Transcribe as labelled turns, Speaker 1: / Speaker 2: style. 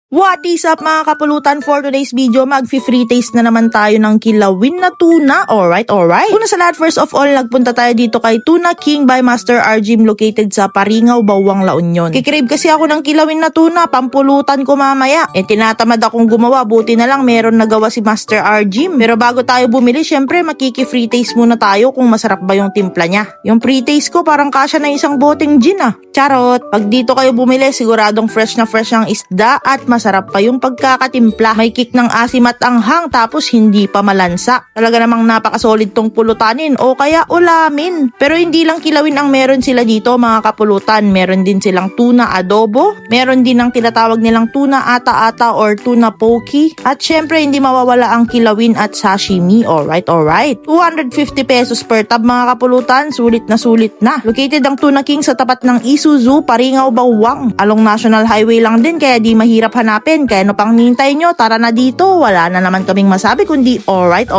Speaker 1: What is up mga kapulutan? For today's video, mag-free taste na naman tayo ng kilawin na tuna. Alright. Una sa lahat, first of all, nagpunta tayo dito kay Tuna King by Master R. Jim located sa Paringaw, Bawang, La Union. Kikrave kasi ako ng kilawin na tuna, pampulutan ko mamaya. Tinatamad akong gumawa, buti na lang meron nagawa si Master R. Jim. Pero bago tayo bumili, syempre makiki-free taste muna tayo kung masarap ba yung timpla niya. Yung free taste ko parang kasya na isang boteng gin ah. Charot! Pag dito kayo bumili, siguradong fresh na fresh ang isda at masarap pa yung pagkakatimpla. May kick ng asim at anghang tapos hindi pa malansa. Talaga namang napakasolid tong pulutanin o kaya ulamin. Pero hindi lang kilawin ang meron sila dito mga kapulutan. Meron din silang tuna adobo. Meron din ang tinatawag nilang tuna ata-ata or tuna poke. At syempre hindi mawawala ang kilawin at sashimi. Alright. 250 pesos per tab mga kapulutan. Sulit na. Located ang Tuna King sa tapat ng Isuzu, Paringaw, Bawang. Along National Highway lang din kaya di mahirap hanapin. Kaya ano pang nintay nyo? Tara na dito. Wala na naman kaming masabi kundi alright.